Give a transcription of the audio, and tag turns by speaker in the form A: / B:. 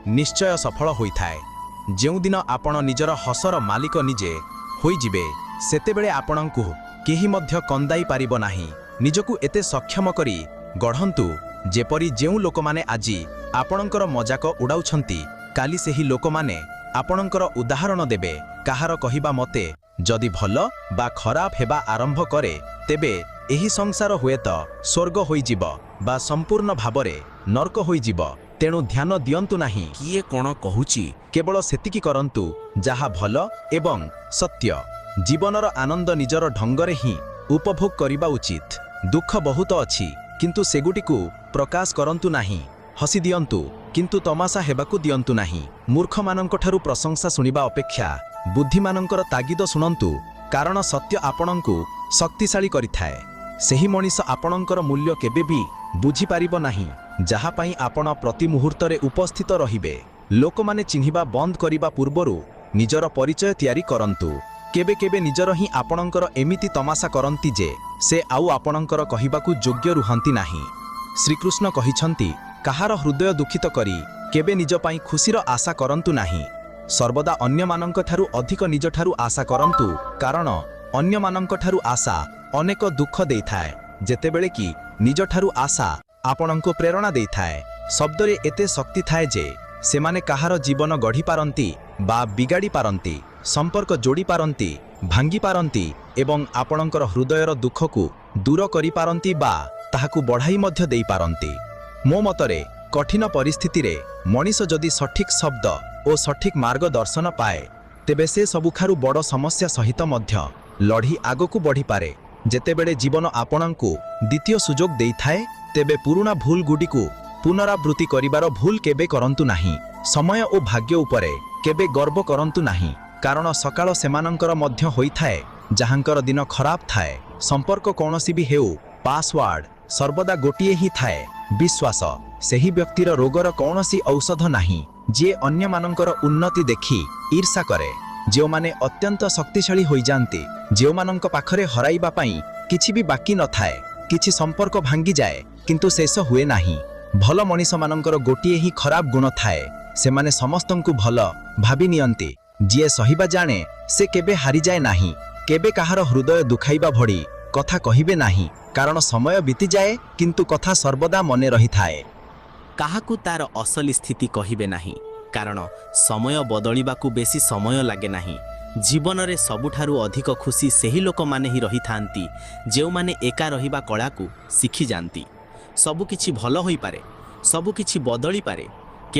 A: ନିଶ୍ଚୟ ସଫଳ ହୋଇଥାଏ। ଯେଉଁଦିନ ଆପଣ ନିଜର ହସର ମାଲିକ ନିଜେ ହୋଇଯିବେ ସେତେବେଳେ ଆପଣଙ୍କୁ କେହି ମଧ୍ୟ କନ୍ଦାଇ ପାରିବ ନାହିଁ। ନିଜକୁ ଏତେ ସକ୍ଷମ କରି ଗଢ଼ନ୍ତୁ ଯେପରି ଯେଉଁ ଲୋକମାନେ ଆଜି ଆପଣଙ୍କର ମଜାକ ଉଡ଼ାଉଛନ୍ତି କାଲି ସେହି ଲୋକମାନେ ଆପଣଙ୍କର ଉଦାହରଣ ଦେବେ। କାହାର କହିବା ମତେ ଯଦି ଭଲ ବା ଖରାପ ହେବା ଆରମ୍ଭ କରେ ତେବେ ଏହି ସଂସାର ହୁଏତ ସ୍ୱର୍ଗ ହୋଇଯିବ ବା ସମ୍ପୂର୍ଣ୍ଣ ଭାବରେ ନର୍କ ହୋଇଯିବ। ତେଣୁ ଧ୍ୟାନ ଦିଅନ୍ତୁ ନାହିଁ କିଏ କ'ଣ କହୁଛି, କେବଳ ସେତିକି କରନ୍ତୁ ଯାହା ଭଲ ଏବଂ ସତ୍ୟ। ଜୀବନର ଆନନ୍ଦ ନିଜର ଢଙ୍ଗରେ ହିଁ ଉପଭୋଗ କରିବା ଉଚିତ। ଦୁଃଖ ବହୁତ ଅଛି କିନ୍ତୁ ସେଗୁଡ଼ିକୁ ପ୍ରକାଶ କରନ୍ତୁ ନାହିଁ। ହସି ଦିଅନ୍ତୁ କିନ୍ତୁ ତମାସା ହେବାକୁ ଦିଅନ୍ତୁ ନାହିଁ। ମୂର୍ଖମାନଙ୍କଠାରୁ ପ୍ରଶଂସା ଶୁଣିବା ଅପେକ୍ଷା ବୁଦ୍ଧିମାନଙ୍କର ତାଗିଦ ଶୁଣନ୍ତୁ, କାରଣ ସତ୍ୟ ଆପଣଙ୍କୁ ଶକ୍ତିଶାଳୀ କରିଥାଏ। ସେହି ମଣିଷ ଆପଣଙ୍କର ମୂଲ୍ୟ କେବେ ବି ବୁଝିପାରିବ ନାହିଁ ଯାହା ପାଇଁ ଆପଣ ପ୍ରତି ମୁହୂର୍ତ୍ତରେ ଉପସ୍ଥିତ ରହିବେ। ଲୋକମାନେ ଚିହ୍ନିବା ବନ୍ଦ କରିବା ପୂର୍ବରୁ ନିଜର ପରିଚୟ ତିଆରି କରନ୍ତୁ। କେବେ କେବେ ନିଜର ହିଁ ଆପଣଙ୍କର ଏମିତି ତମାସା କରନ୍ତି ଯେ ସେ ଆଉ ଆପଣଙ୍କର କହିବାକୁ ଯୋଗ୍ୟ ରୁହନ୍ତି ନାହିଁ। ଶ୍ରୀକୃଷ୍ଣ କହିଛନ୍ତି, କାହାର ହୃଦୟ ଦୁଃଖିତ କରି କେବେ ନିଜ ପାଇଁ ଖୁସିର ଆଶା କରନ୍ତୁ ନାହିଁ। ସର୍ବଦା ଅନ୍ୟମାନଙ୍କଠାରୁ ଅଧିକ ନିଜଠାରୁ ଆଶା କରନ୍ତୁ, କାରଣ ଅନ୍ୟମାନଙ୍କଠାରୁ ଆଶା ଅନେକ ଦୁଃଖ ଦେଇଥାଏ, ଯେତେବେଳେ କି ନିଜଠାରୁ ଆଶା ଆପଣଙ୍କୁ ପ୍ରେରଣା ଦେଇଥାଏ। ଶବ୍ଦରେ ଏତେ ଶକ୍ତି ଥାଏ ଯେ ସେମାନେ କାହାର ଜୀବନ ଗଢ଼ିପାରନ୍ତି ବା ବିଗାଡ଼ି ପାରନ୍ତି, ସମ୍ପର୍କ ଯୋଡ଼ି ପାରନ୍ତି, ଭାଙ୍ଗି ପାରନ୍ତି ଏବଂ ଆପଣଙ୍କର ହୃଦୟର ଦୁଃଖକୁ ଦୂର କରିପାରନ୍ତି ବା ତାହାକୁ ବଢ଼ାଇ ମଧ୍ୟ ଦେଇପାରନ୍ତି। ମୋ ମତରେ କଠିନ ପରିସ୍ଥିତିରେ ମଣିଷ ଯଦି ସଠିକ୍ ଶବ୍ଦ ଓ ସଠିକ୍ ମାର୍ଗଦର୍ଶନ ପାଏ ତେବେ ସେ ସବୁଠାରୁ ବଡ଼ ସମସ୍ୟା ସହିତ ମଧ୍ୟ ଲଢ଼ି ଆଗକୁ ବଢ଼ିପାରେ। ଯେତେବେଳେ ଜୀବନ ଆପଣଙ୍କୁ ଦ୍ୱିତୀୟ ସୁଯୋଗ ଦେଇଥାଏ ତେବେ ପୁରୁଣା ଭୁଲଗୁଡ଼ିକୁ ପୁନରାବୃତ୍ତି କରିବାର ଭୁଲ କେବେ କରନ୍ତୁ ନାହିଁ। ସମୟ ଓ ଭାଗ୍ୟ ଉପରେ କେବେ ଗର୍ବ କରନ୍ତୁ ନାହିଁ, କାରଣ ସକାଳ ସେମାନଙ୍କର ମଧ୍ୟ ହୋଇଥାଏ ଯାହାଙ୍କର ଦିନ ଖରାପ ଥାଏ। ସମ୍ପର୍କ କୌଣସି ବି ହେଉ, ପାସୱାର୍ଡ ସର୍ବଦା ଗୋଟିଏ ହିଁ ଥାଏ, ବିଶ୍ୱାସ। ସେହି ବ୍ୟକ୍ତିର ରୋଗର କୌଣସି ଔଷଧ ନାହିଁ ଯିଏ ଅନ୍ୟମାନଙ୍କର ଉନ୍ନତି ଦେଖି ଈର୍ଷା କରେ। ଯେଉଁମାନେ ଅତ୍ୟନ୍ତ ଶକ୍ତିଶାଳୀ ହୋଇଯାଆନ୍ତି, ଯେଉଁମାନଙ୍କ ପାଖରେ ହରାଇବା ପାଇଁ କିଛି ବି ବାକି ନଥାଏ। କିଛି ସମ୍ପର୍କ ଭାଙ୍ଗିଯାଏ କିନ୍ତୁ ଶେଷ ହୁଏ ନାହିଁ। ଭଲ ମଣିଷମାନଙ୍କର ଗୋଟିଏ ହିଁ ଖରାପ ଗୁଣ ଥାଏ, ସେମାନେ ସମସ୍ତଙ୍କୁ ଭଲ ଭାବି ନିଅନ୍ତି। ଯିଏ ସହିବା ଜାଣେ ସେ କେବେ ହାରିଯାଏ ନାହିଁ। କେବେ କାହାର ହୃଦୟ ଦୁଖାଇବା ଭଳି କଥା କହିବେ ନାହିଁ, କାରଣ ସମୟ ବିତିଯାଏ କିନ୍ତୁ କଥା ସର୍ବଦା ମନେ ରହିଥାଏ।
B: କାହାକୁ ତାର ଅସଲି ସ୍ଥିତି କହିବେ ନାହିଁ, କାରଣ ସମୟ ବଦଳିବାକୁ ବେଶୀ ସମୟ ଲାଗେ ନାହିଁ। ଜୀବନରେ ସବୁଠାରୁ ଅଧିକ ଖୁସି ସେହି ଲୋକମାନେ ହିଁ ରହିଥାନ୍ତି ଯେଉଁମାନେ ଏକା ରହିବା କଳାକୁ ଶିଖିଯାଆନ୍ତି। ସବୁକିଛି ଭଲ ହୋଇପାରେ, ସବୁକିଛି ବଦଳିପାରେ,